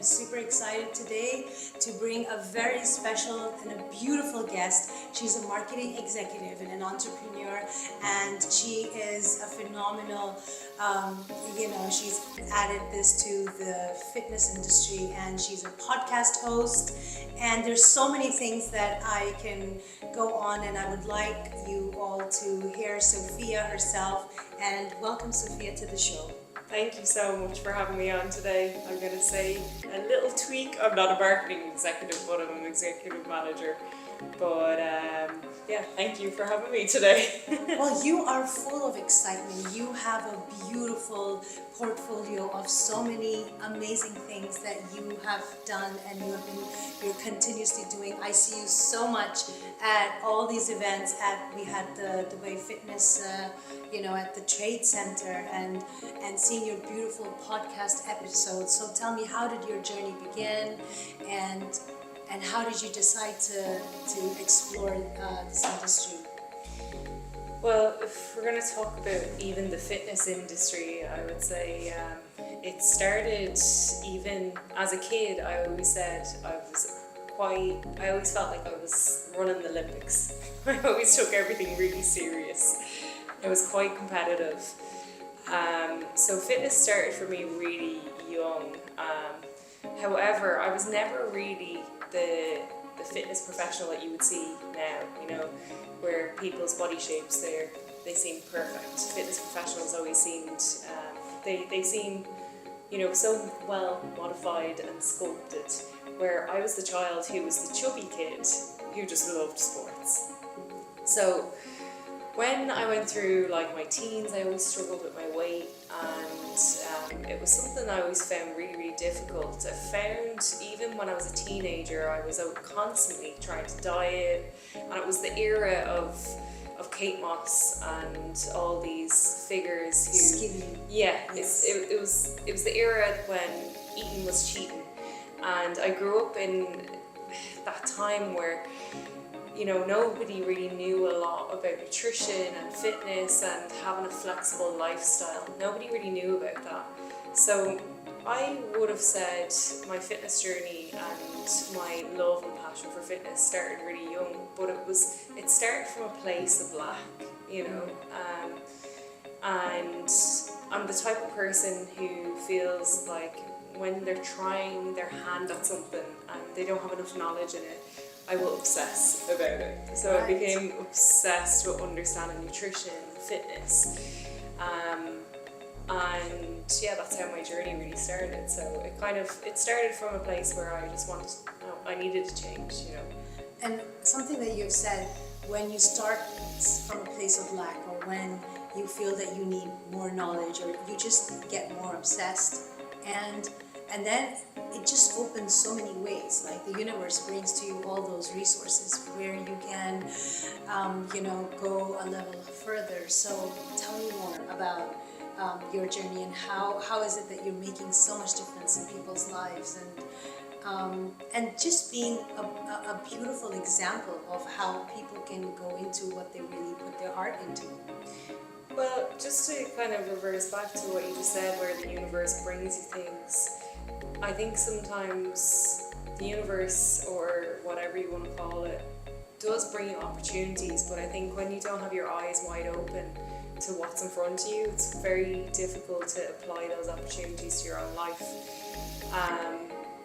super excited today to bring a very special and a beautiful guest. She's a marketing executive and an entrepreneur, and she is a phenomenal, she's added this to the fitness industry, and she's a podcast host, and there's so many things that I can go on, and I would like you all to hear Sophia herself. And welcome, Sophia, to the show. Thank you so much for having me on today. I'm going to say a little tweak. I'm not a marketing executive, but I'm an executive manager. But thank you for having me today. Well, you are full of excitement. You have a beautiful portfolio of so many amazing things that you have done and you're continuously doing. I see you so much at all these events. We had the Dubai Fitness, at the Trade Center, and seeing your beautiful podcast episodes. So tell me, how did your journey begin, and how did you decide to explore this industry? Well, if we're going to talk about even the fitness industry, I would say it started even as a kid. I always said I always felt like I was running the Olympics. I always took everything really serious. I was quite competitive. So fitness started for me really young. However, I was never really the fitness professional that you would see now, where people's body shapes, they seem perfect. Fitness professionals always seemed, they seem, so well modified and sculpted, where I was the child who was the chubby kid who just loved sports. So when I went through my teens, I always struggled with my weight, and it was something I always found really, really difficult. I found even when I was a teenager, I was out constantly trying to diet, and it was the era of Kate Moss and all these figures who skinny. Yeah, yes. it was the era when eating was cheating, and I grew up in that time where nobody really knew a lot about nutrition and fitness and having a flexible lifestyle. Nobody really knew about that. So I would have said my fitness journey and my love and passion for fitness started really young, but it started from a place of lack, and I'm the type of person who feels like when they're trying their hand at something and they don't have enough knowledge in it, I will obsess about it. So I became obsessed with understanding nutrition, fitness, and that's how my journey really started. So it started from a place where I just I needed to change, And something that you've said, when you start from a place of lack, or when you feel that you need more knowledge, or you just get more obsessed, and then it just opens so many ways. Like the universe brings to you all those resources where you can, go a level further. So tell me more about your journey, and how is it that you're making so much difference in people's lives, and just being a beautiful example of how people can go into what they really put their heart into. Well, just to kind of reverse back to what you just said, where the universe brings you things, I think sometimes the universe, or whatever you want to call it, does bring you opportunities, but I think when you don't have your eyes wide open to what's in front of you, it's very difficult to apply those opportunities to your own life.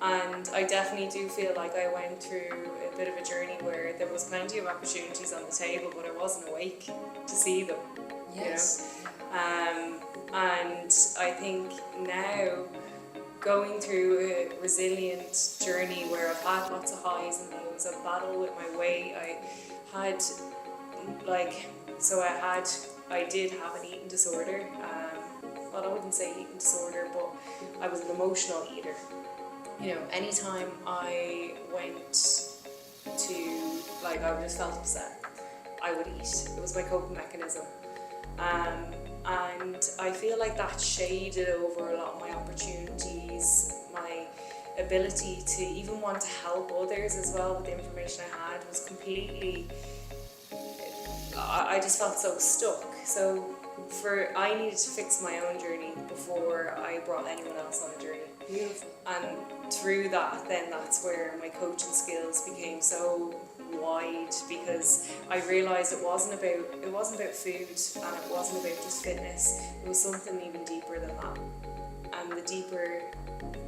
And I definitely do feel like I went through a bit of a journey where there was plenty of opportunities on the table, but I wasn't awake to see them. Yes. And I think now, going through a resilient journey where I've had lots of highs and lows, I've battled with my weight. I did have an eating disorder. Well, I wouldn't say eating disorder, but I was an emotional eater. Anytime I went to, I just felt upset, I would eat. It was my coping mechanism. And I feel like that shaded over a lot of my opportunities, my ability to even want to help others as well with the information I had was completely, I just felt so stuck. So I needed to fix my own journey before I brought anyone else on a journey. Beautiful. And through that, then that's where my coaching skills became so wide, because I realised it wasn't about food, and it wasn't about just fitness. It was something even deeper than that. And the deeper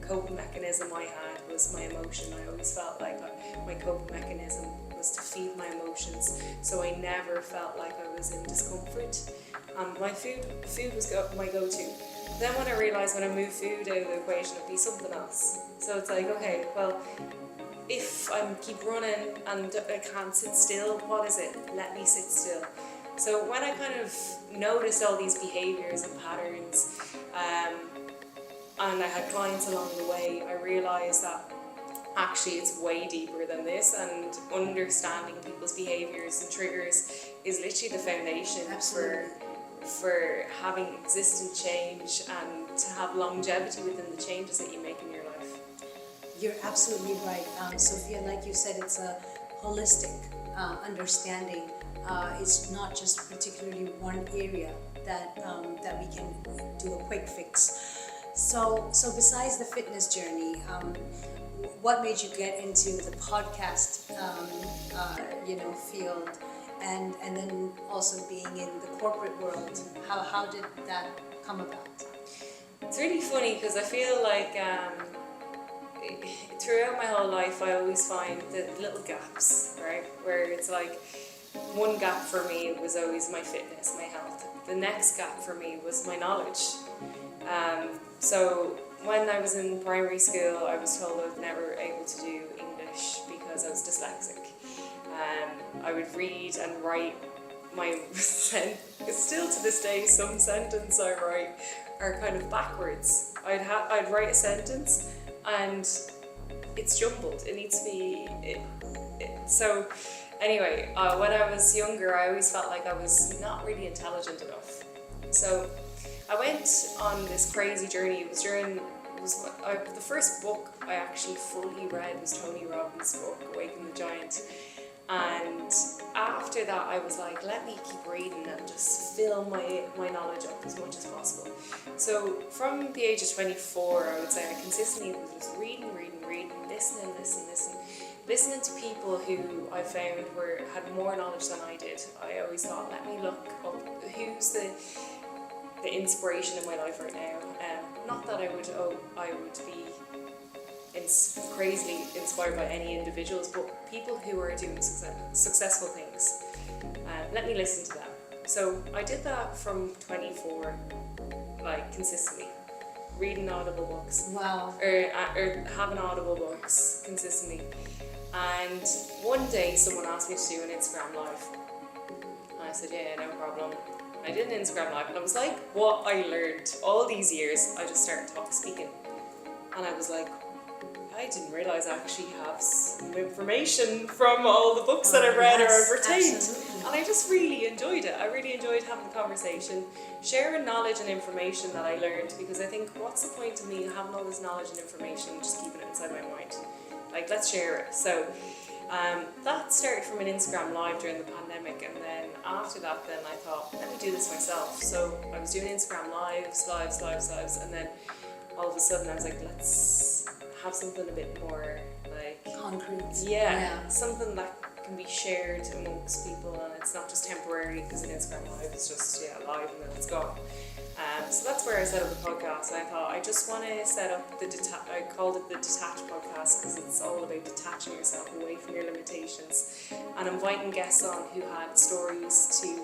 coping mechanism I had was my emotion. I always felt like my coping mechanism was to feed my emotions, so I never felt like I was in discomfort. My food was my go-to. Then when I realised when I moved food out of the equation, it'd be something else. So it's like, okay, well, if I keep running and I can't sit still, what is it? Let me sit still. So when I kind of noticed all these behaviours and patterns, and I had clients along the way, I realised that actually it's way deeper than this, and understanding people's behaviours and triggers is literally the foundation for having existent change and to have longevity within the changes that you make in your life. You're absolutely right, Sophia. Like you said, it's a holistic understanding. It's not just particularly one area that we can do a quick fix. So besides the fitness journey, what made you get into the podcast, field, and then also being in the corporate world? How did that come about? It's really funny because I feel like throughout my whole life I always find the little gaps, right? Where it's like one gap for me was always my fitness, my health. The next gap for me was my knowledge. So when I was in primary school, I was told I was never able to do English because I was dyslexic. I would read and write my still to this day, some sentence I write are kind of backwards. I'd write a sentence and it's jumbled. It needs to be so. Anyway, when I was younger, I always felt like I was not really intelligent enough. So I went on this crazy journey. The first book I actually fully read was Tony Robbins' book, Awaken the Giant. And after that, I was like, let me keep reading and just fill my knowledge up as much as possible. So from the age of 24, I would say I consistently was just reading, listening to people who I found had more knowledge than I did. I always thought, let me look up who's the inspiration in my life right now. Not that I would be crazily inspired by any individuals, but people who are doing successful things. Let me listen to them. So I did that from 24, like consistently, reading audible books. Wow. Or having audible books consistently. And one day someone asked me to do an Instagram live. And I said, yeah, no problem. I did an Instagram live, and it was like what I learned all these years. I just started speaking. And I was like, I didn't realise I actually have some information from all the books that I've read or I've retained. Absolutely. And I just really enjoyed it. I really enjoyed having the conversation, sharing knowledge and information that I learned, because I think, what's the point of me having all this knowledge and information and just keeping it inside my mind? Like, let's share it. So that started from an Instagram live during the pandemic, and then after that then I thought, let me do this myself. So I was doing Instagram lives, and then all of a sudden I was like, let's have something a bit more like Concrete. yeah, something that can be shared amongst people, and it's not just temporary, because an Instagram live is just live and then it's gone. So that's where I set up the podcast, and I thought I just want to set up I called it the Detached Podcast, because it's all about detaching yourself away from your limitations and inviting guests on who had stories to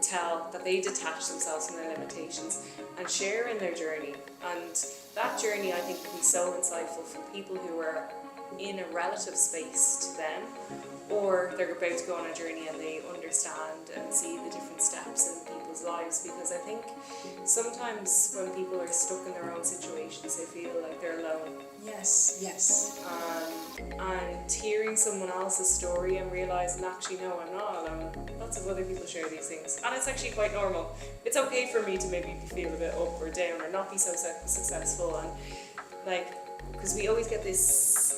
tell, that they detach themselves from their limitations and share in their journey. And that journey, I think, can be so insightful for people who are in a relative space to them, or they're about to go on a journey and they understand and see the different steps in people's lives. Because I think sometimes when people are stuck in their own situations, they feel like they're alone. Yes. And hearing someone else's story and realising, actually, no, I'm not alone. Lots of other people share these things, and it's actually quite normal. It's okay for me to maybe feel a bit up or down or not be so successful, and because we always get this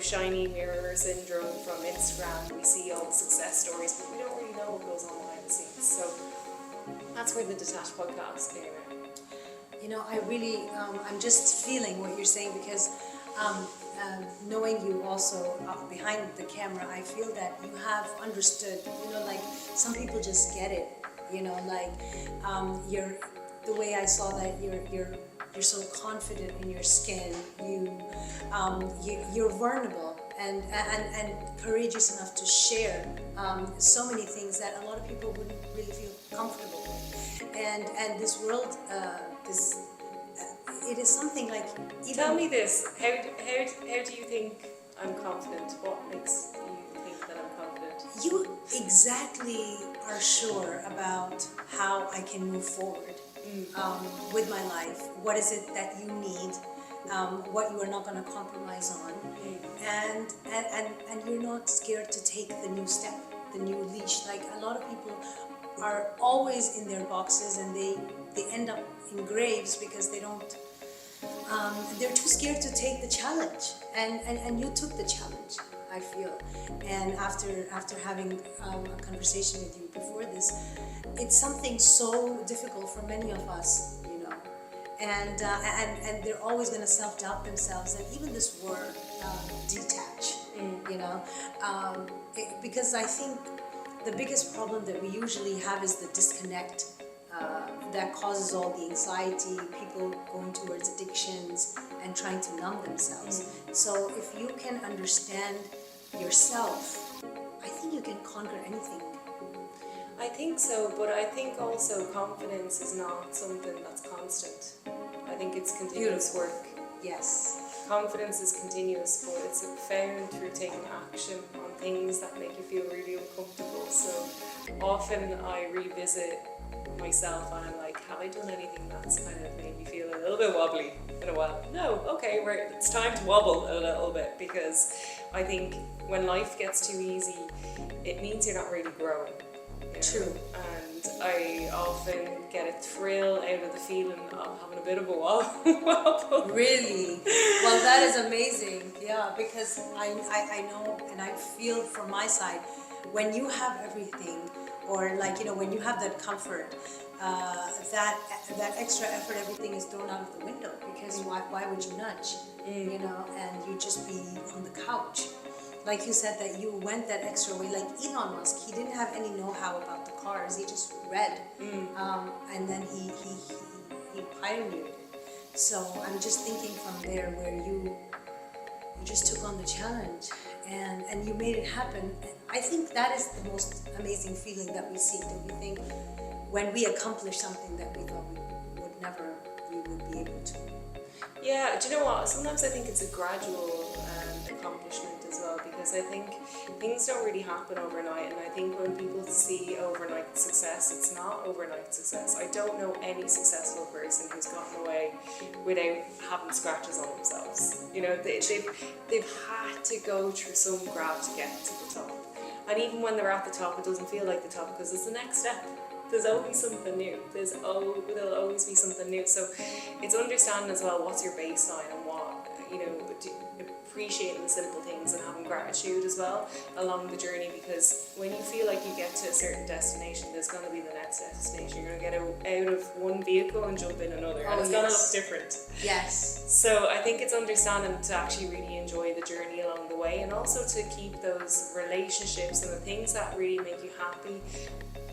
shiny mirror syndrome from Instagram. We see all the success stories, but we don't really know what goes on behind the scenes. So that's where the Detached Podcast came in. You know, I really, I'm just feeling what you're saying because knowing you also behind the camera, I feel that you have understood, you know, like some people just get it, you know, like you're, the way I saw that you're so confident in your skin, you're vulnerable and courageous enough to share so many things that a lot of people wouldn't really feel comfortable with. And this world, it is something like even. Tell me this, how do you think I'm confident? What makes you think that I'm confident? You exactly are sure about how I can move forward with my life. What is it that you need? What you are not going to compromise on, and you're not scared to take the new step, the new leash. Like a lot of people are always in their boxes and they end up in graves because they don't. They're too scared to take the challenge, and you took the challenge, I feel. And after having a conversation with you before this, it's something so difficult for many of us, you know. And they're always going to self-doubt themselves, and even this word detach, you know, because I think the biggest problem that we usually have is the disconnect. That causes all the anxiety, people going towards addictions and trying to numb themselves. So if you can understand yourself, I think you can conquer anything. I think so, but I think also confidence is not something that's constant. I think it's continuous Beautiful. work. Yes. Confidence is continuous, but it's found through taking action on things that make you feel really uncomfortable. So often I revisit myself and I'm like, have I done anything that's kind of made me feel a little bit wobbly in a while? No, okay, it's time to wobble a little bit, because I think when life gets too easy, it means you're not really growing. You know? True. And I often get a thrill out of the feeling of having a bit of a wobble. Really? Well, that is amazing. Yeah, because I know and I feel from my side, when you have everything, or like, you know, when you have that comfort, that extra effort, everything is thrown out of the window, because why would you nudge, you know, and you just be on the couch. Like you said, that you went that extra way. Like Elon Musk, he didn't have any know-how about the cars. He just read, and then he pioneered it. So I'm just thinking from there, where you just took on the challenge and you made it happen. I think that is the most amazing feeling that we seek, that we think when we accomplish something that we thought we would be able to. Yeah, do you know what? Sometimes I think it's a gradual accomplishment as well, because I think things don't really happen overnight, and I think when people see overnight success, it's not overnight success. I don't know any successful person who's gotten away without having scratches on themselves. You know, they've had to go through some graft to get to the top, and even when they're at the top, it doesn't feel like the top, because it's the next step. There's always something new. There'll always be something new. So it's understanding as well what's your baseline, and what, you know, appreciating the simple things and having gratitude as well along the journey, because when you feel like you get to a certain destination, there's going to be the next destination. You're going to get out of one vehicle and jump in another, and it's going to look different. Yes. So I think it's understanding to actually really enjoy the journey along the way, and also to keep those relationships and the things that really make you happy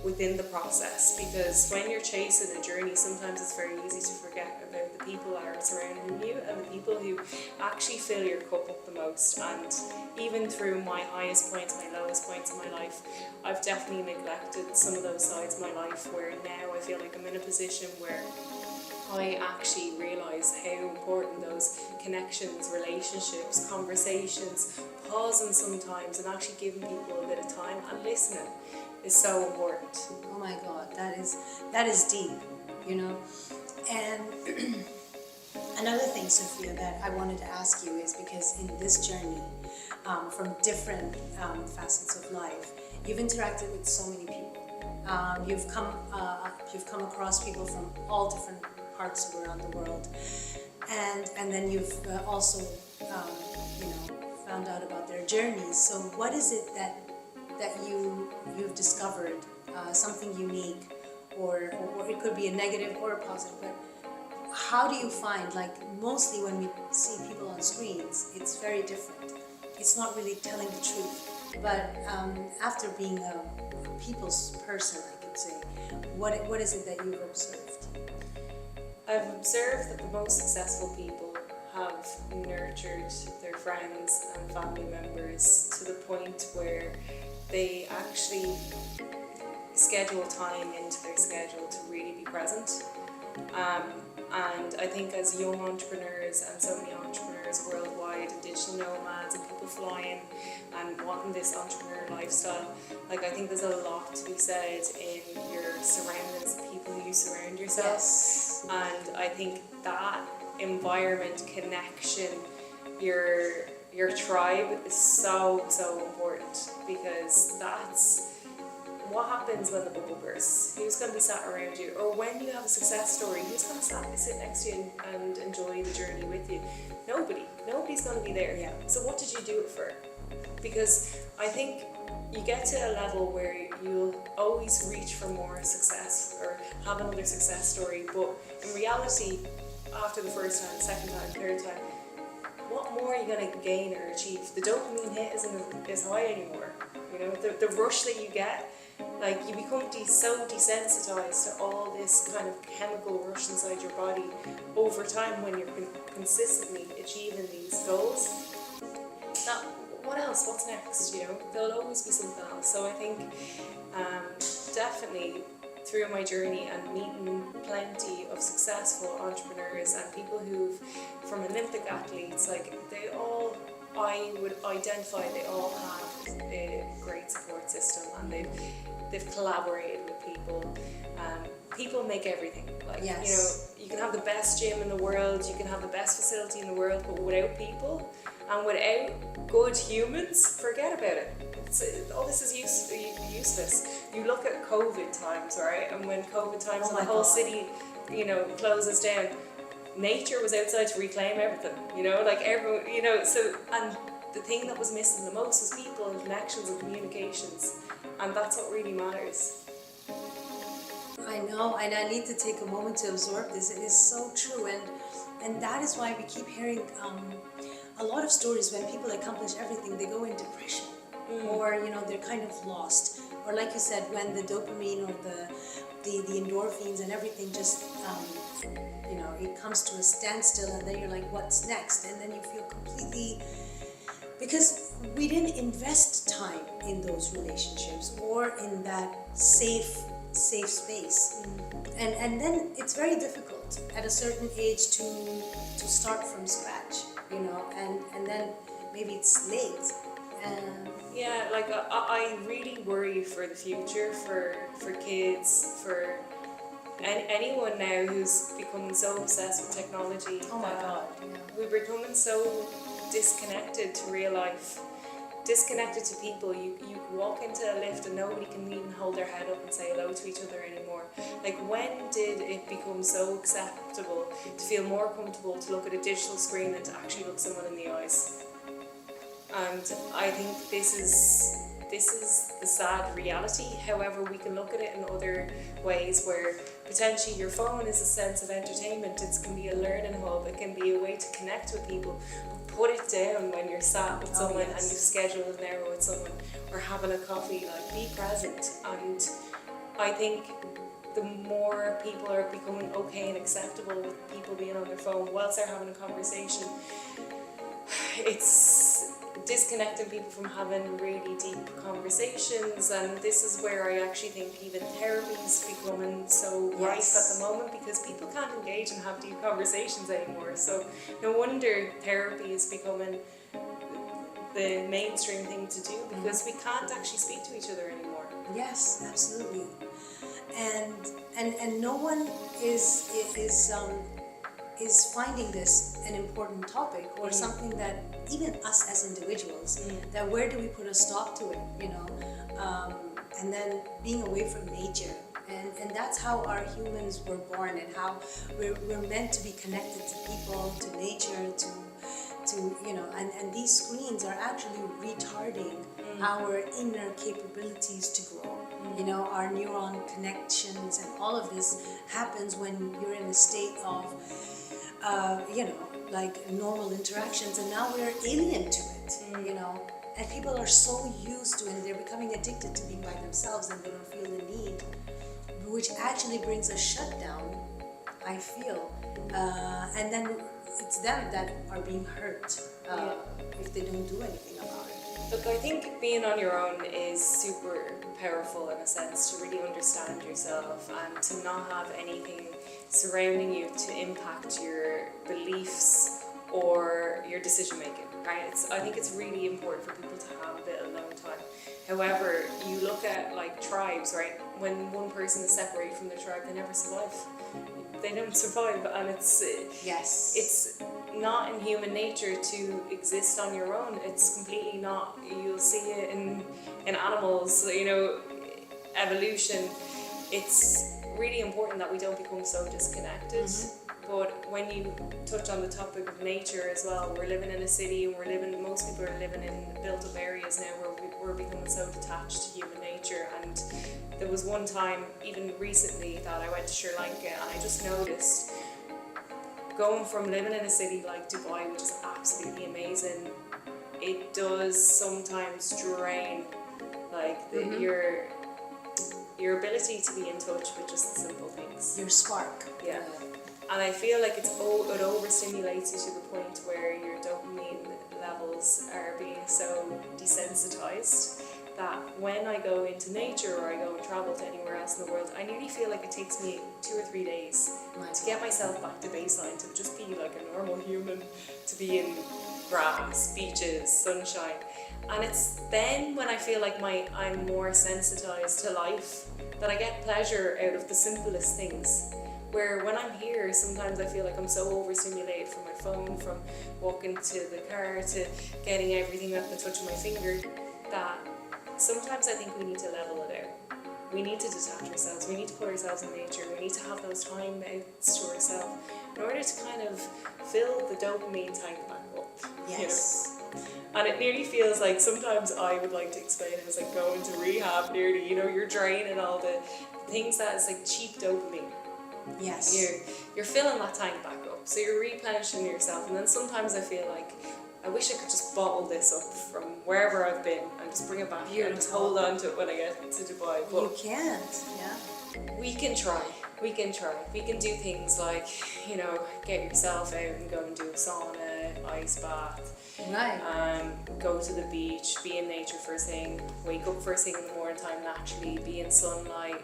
within the process, because when you're chasing a journey, sometimes it's very easy to forget about the people that are surrounding you and the people who actually fill your cup up the most. And even through my highest points, my lowest points in my life, I've definitely neglected some of those sides of my life, where now I feel like I'm in a position where I actually realise how important those connections, relationships, conversations, pausing sometimes and actually giving people a bit of time and listening is so important. Oh my God, that is deep, you know. And another thing, Sophia, that I wanted to ask you is, because in this journey, from different facets of life, you've interacted with so many people. You've come across people from all different parts around the world, and then you've also you know, found out about their journeys. So what is it that you've discovered, something unique, or it could be a negative or a positive, but how do you find, like mostly when we see people on screens, it's very different. It's not really telling the truth. But after being a people's person, I could say, what is it that you've observed? I've observed that the most successful people have nurtured their friends and family members to the point where they actually schedule time into their schedule to really be present. And I think as young entrepreneurs and so many entrepreneurs worldwide and digital nomads and people flying and wanting this entrepreneur lifestyle, like I think there's a lot to be said in your surroundings, the people you surround yourself. Yes. And I think that environment, connection, your tribe is so important, because that's what happens when the bubble bursts. Who's going to be sat around you? Or when you have a success story, who's going to sit next to you and enjoy the journey with you? Nobody's going to be there. Yeah. So what did you do it for? Because I think you get to a level where you'll always reach for more success or have another success story, but in reality, after the first time, second time, third time, what more are you going to gain or achieve? The dopamine hit isn't as high anymore. You know, the rush that you get, like you become so desensitized to all this kind of chemical rush inside your body over time when you're consistently achieving these goals. Now, what else? What's next? You know, there'll always be something else. So I think definitely through my journey and meeting plenty of successful entrepreneurs and people who've, from Olympic athletes, like they all, I would identify they all have a great support system, and they've collaborated with people. People make everything. Like, Yes. you know, you can have the best gym in the world, you can have the best facility in the world, but without people and without good humans, forget about it. All this is useless. You look at COVID times, right? And when COVID times and the whole city, you know, closes down, nature was outside to reclaim everything, you know, like everyone, you know, so, and the thing that was missing the most was people and connections and communications, and that's what really matters. I know, and I need to take a moment to absorb this. It is so true, and that is why we keep hearing a lot of stories when people accomplish everything, they go in depression, or you know, they're kind of lost, or like you said, when the dopamine or the endorphins and everything just you know, it comes to a standstill, and then you're like, what's next? And then you feel completely, because we didn't invest time in those relationships or in that safe space. And then it's very difficult at a certain age to start from scratch, you know, and then maybe it's late. Yeah, like I really worry for the future, for kids, for anyone now who's becoming so obsessed with technology. Oh my God, yeah. We're becoming so disconnected to real life, disconnected to people. You walk into a lift and nobody can even hold their head up and say hello to each other anymore. Like, when did it become so acceptable to feel more comfortable to look at a digital screen than to actually look someone in the eyes? And I think this is the sad reality. However, we can look at it in other ways, where potentially your phone is a sense of entertainment. It can be a learning hub. It can be a way to connect with people. Put it down when you're sat with someone and you've scheduled an hour with someone, or having a coffee. Like, be present. And I think the more people are becoming okay and acceptable with people being on their phone whilst they're having a conversation, it's disconnecting people from having really deep conversations. And this is where I actually think even therapy is becoming so rife at the moment, because people can't engage and have deep conversations anymore. So no wonder therapy is becoming the mainstream thing to do, because we can't actually speak to each other anymore. Yes, absolutely. And no one is finding this an important topic, or something that even us as individuals, that where do we put a stop to it, you know, and then being away from nature, and that's how our humans were born, and how we're meant to be connected to people, to nature, to, and these screens are actually retarding our inner capabilities to grow. Our neuron connections and all of this happens when you're in a state of, like normal interactions, and now we're alien to it, and people are so used to it, they're becoming addicted to being by themselves and they don't feel the need, which actually brings a shutdown, I feel, and then it's them that are being hurt if they don't do anything about it. Look, I think being on your own is super powerful in a sense, to really understand yourself and to not have anything surrounding you to impact your beliefs or your decision making, right? I think it's really important for people to have a bit of alone time. However, you look at like tribes, right? When one person is separated from the tribe, they never survive. They don't survive, and it's not in human nature to exist on your own. It's completely not. You'll see it in animals, evolution. It's really important that we don't become so disconnected. But when you touch on the topic of nature as well, we're living in a city, and most people are living in built up areas now where we're becoming so detached to human nature. And there was one time, even recently, that I went to Sri Lanka, and I just noticed, going from living in a city like Dubai, which is absolutely amazing, it does sometimes drain your ability to be in touch with just the simple things. Your spark. Yeah. And I feel like it overstimulates you to the point where your dopamine levels are being so desensitized that when I go into nature or I go and travel to anywhere else in the world, I nearly feel like it takes me 2 or 3 days to get myself back to baseline, to just be like a normal human, to be in grass, beaches, sunshine. And it's then when I feel like I'm more sensitized to life, that I get pleasure out of the simplest things. Where when I'm here, sometimes I feel like I'm so overstimulated from my phone, from walking to the car, to getting everything at the touch of my finger, that sometimes I think we need to level it out. We need to detach ourselves, we need to put ourselves in nature, we need to have those time outs to ourselves in order to kind of fill the dopamine tank back up. Yes. And it nearly feels like, sometimes I would like to explain it as like going to rehab nearly, you're draining all the things that is like cheap dopamine. Yes. You're filling that tank back up, so you're replenishing yourself. And then sometimes I feel like I wish I could just bottle this up from wherever I've been and just bring it back here and just hold on to it when I get to Dubai. But you can't, yeah. we can try. We can do things like, get yourself out and go and do a sauna, ice bath. Right. Go to the beach, be in nature first thing, wake up first thing in the morning time naturally, be in sunlight.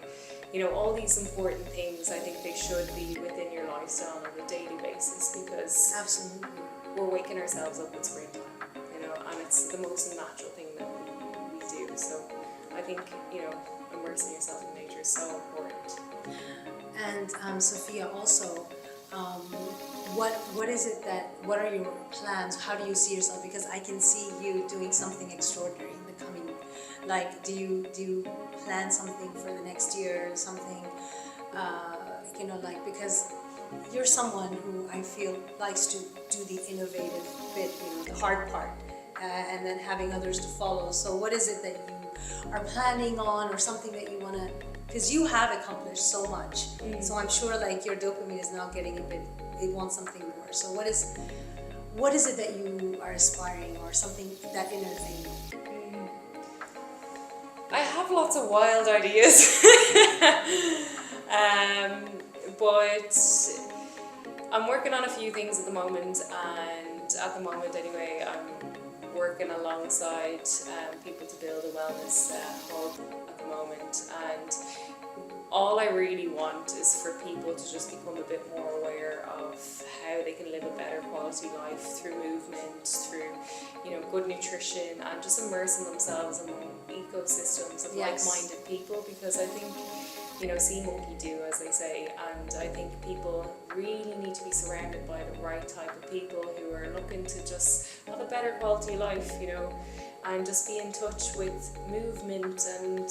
All these important things, I think they should be within your lifestyle on a daily basis, because absolutely, we're waking ourselves up in springtime, and it's the most natural thing that we do. So I think, immersing yourself in nature is so important. And Sophia, also, what is it what are your plans? How do you see yourself? Because I can see you doing something extraordinary in the coming, do you plan something for the next year, something, because you're someone who I feel likes to do the innovative bit, the hard part, and then having others to follow. So what is it that you are planning on, or something that you want to, because you have accomplished so much, so I'm sure your dopamine is now getting a bit, it wants something more. So what is it that you are aspiring, or something, that inner thing? I have lots of wild ideas, but I'm working on a few things at the moment, and at the moment anyway, I'm working alongside people to build a wellness hub at the moment, and all I really want is for people to just become a bit more aware of how they can live a better quality life through movement, through good nutrition, and just immersing themselves among ecosystems of like-minded people, because I think see monkey do, as they say, and I think people really need to be surrounded by the right type of people who are looking to just have a better quality life, and just be in touch with movement and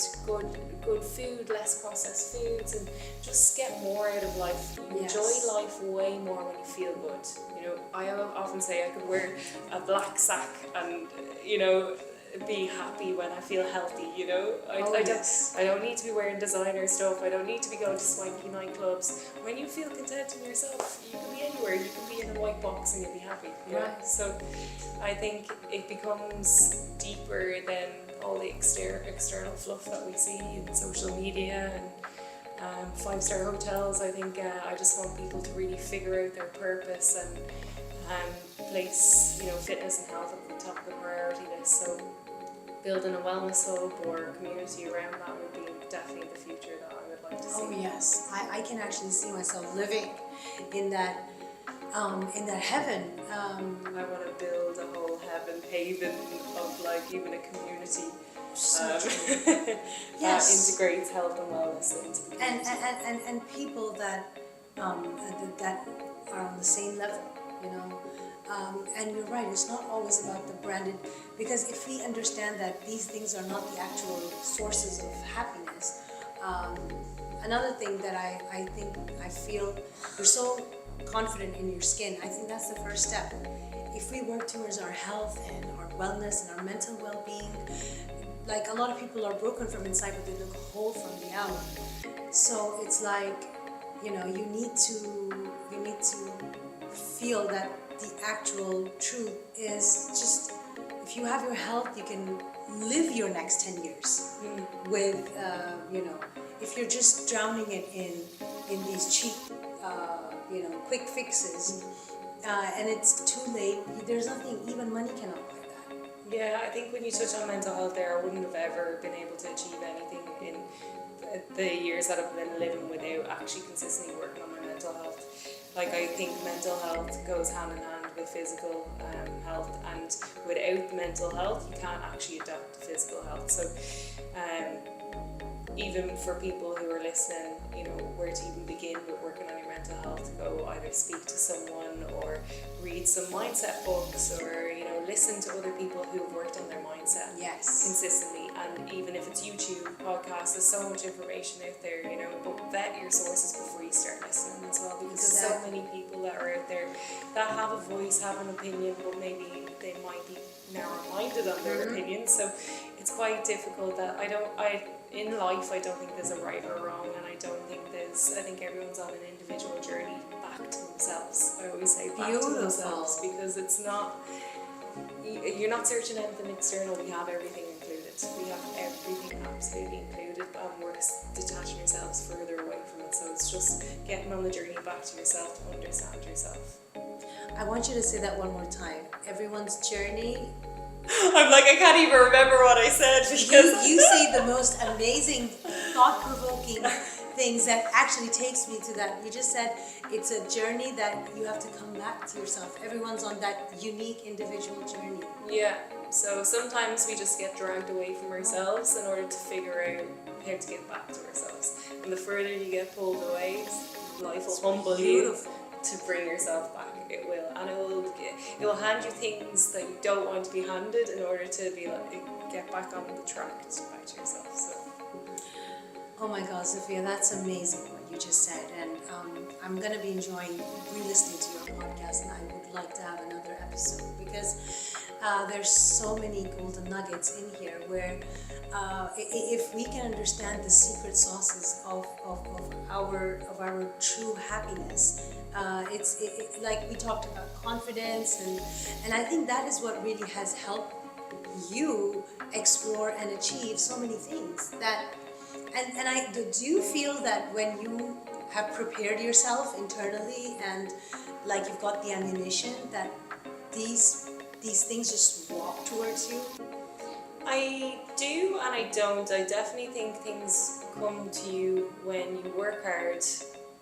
good food, less processed foods, and just get more out of life. You Yes. enjoy life way more when you feel good. You know, I often say I could wear a black sack and, you know, be happy when I feel healthy, you know. Yes. I don't need to be wearing designer stuff. I don't need to be going to swanky nightclubs. When you feel content in yourself, you can be anywhere. You can be in a white box and you'll be happy. You know? Right. So I think it becomes deeper than all the external fluff that we see in social media and 5-star hotels. I think I just want people to really figure out their purpose and place, you know, fitness and health at the top of the priority list. So building a wellness hub or community around that would be definitely the future that I would like to see. Oh yes, I can actually see myself living in that heaven. I want to build a whole haven of like even a community that Yes. integrates health and wellness into the community. And people that that are on the same level, you know. And you're right, it's not always about the branded, because if we understand that these things are not the actual sources of happiness, another thing that I feel you're so confident in your skin, I think that's the first step. If we work towards our health and our wellness and our mental well-being, like a lot of people are broken from inside but they look whole from the out. So it's like, you know, you need to feel that the actual truth is just, if you have your health, you can live your next 10 years with, you know, if you're just drowning it in these cheap, you know, quick fixes, and it's too late, there's nothing, even money cannot buy that. Yeah, I think when you touch on mental health there, I wouldn't have ever been able to achieve anything in the years that I've been living without actually consistently working on my mental health. Like, I think mental health goes hand in hand with physical health, and without mental health you can't actually adapt to physical health. So even for people who are listening, you know, where to even begin with working on your mental health, go either speak to someone or read some mindset books, or, you know, listen to other people who've worked on their mindset consistently. And even if it's YouTube, podcasts, there's so much information out there, you know, but vet your sources before you start listening as well, because there's so many people that are out there that have a voice, have an opinion, but maybe they might be narrow-minded on their opinions. So it's quite difficult. That in life, I don't think there's a right or wrong, and I think everyone's on an individual journey back to themselves. I always say back to themselves, because it's not, you're not searching anything external. We have everything included. We have everything absolutely included, and we're just detaching yourselves further away from it. So it's just getting on the journey back to yourself, to understand yourself. I want you to say that one more time. Everyone's journey. I'm like, I can't even remember what I said, because You say the most amazing, thought-provoking things that actually takes me to that. You just said it's a journey that you have to come back to yourself. Everyone's on that unique individual journey. Yeah, so sometimes we just get dragged away from ourselves in order to figure out how to get back to ourselves. And the further you get pulled away, life will humble you to bring yourself back. It will, and it will hand you things that you don't want to be handed in order to be like, get back on the track, back to yourself. So. Oh my God, Sophia, that's amazing what you just said, and I'm going to be enjoying re-listening to your podcast, and I would like to have another episode, because there's so many golden nuggets in here where if we can understand the secret sauces of our true happiness, it's like we talked about confidence, and I think that is what really has helped you explore and achieve so many things that. And do you feel that when you have prepared yourself internally and like you've got the ammunition, that these things just walk towards you? I do and I don't. I definitely think things come to you when you work hard,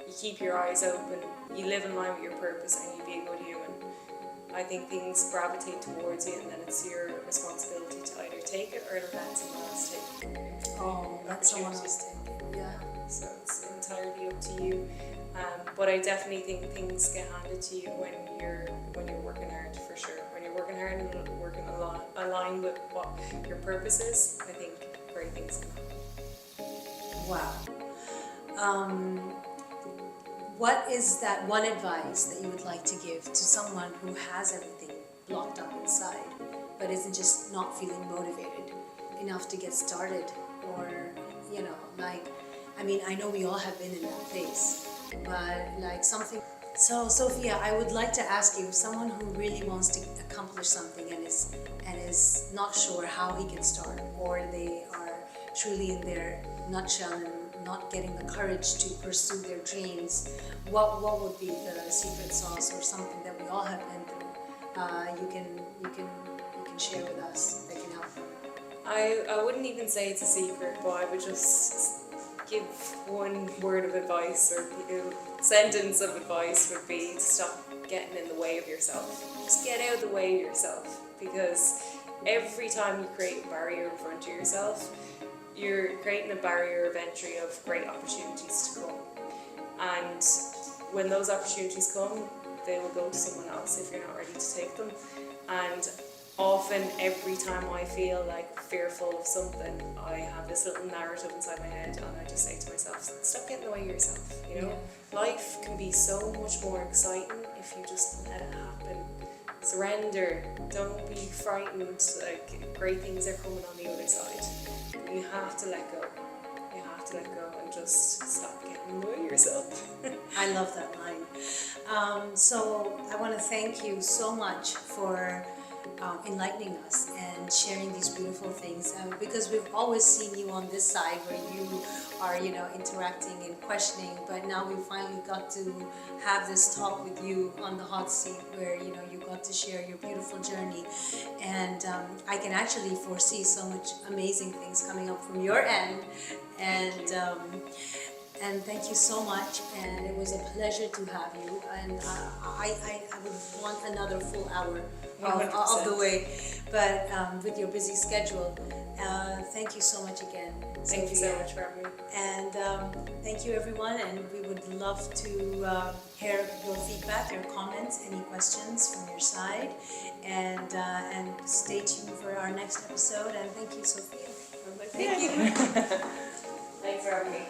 you keep your eyes open, you live in line with your purpose, and you be a good human. I think things gravitate towards you, and then it's your responsibility to either take it or let someone else take it. Oh, let someone else take it. Yeah. So it's entirely up to you. But I definitely think things get handed to you when you're working hard, for sure. When you're working hard and working on align with what your purpose is, I think great things can happen. Wow. What is that one advice that you would like to give to someone who has everything blocked up inside, but isn't just not feeling motivated enough to get started? Or, you know, like, I mean, I know we all have been in that phase, but like something. So, Sophia, I would like to ask you, if someone who really wants to accomplish something and is not sure how he can start, or they are truly in their nutshell and not getting the courage to pursue their dreams, what would be the secret sauce or something that we all have been through? You can share with us that can help them. I wouldn't even say it's a secret, but I would just give one word of advice or a sentence of advice would be to stop getting in the way of yourself. Just get out of the way of yourself, because every time you create a barrier in front of yourself, you're creating a barrier of entry of great opportunities to come. And when those opportunities come, they will go to someone else if you're not ready to take them. And often, every time I feel like fearful of something, I have this little narrative inside my head, and I just say to myself, stop getting in the way of yourself. You know, life can be so much more exciting if you just let it happen. Surrender. Don't be frightened. Like, great things are coming on the other side. You have to let go. You have to let go and just stop getting in the way of yourself. I love that line. So I want to thank you so much for enlightening us and sharing these beautiful things, because we've always seen you on this side where you are, you know, interacting and questioning, but now we finally got to have this talk with you on the hot seat where, you know, you got to share your beautiful journey, and I can actually foresee so much amazing things coming up from your end, and thank you so much, and it was a pleasure to have you, and I would want another full hour of the way, but with your busy schedule, thank you so much again. Thank you so much for having me. And thank you everyone, and we would love to hear your feedback, your comments, any questions from your side, and stay tuned for our next episode, and thank you, Sophia. Thank you. Thanks for having me.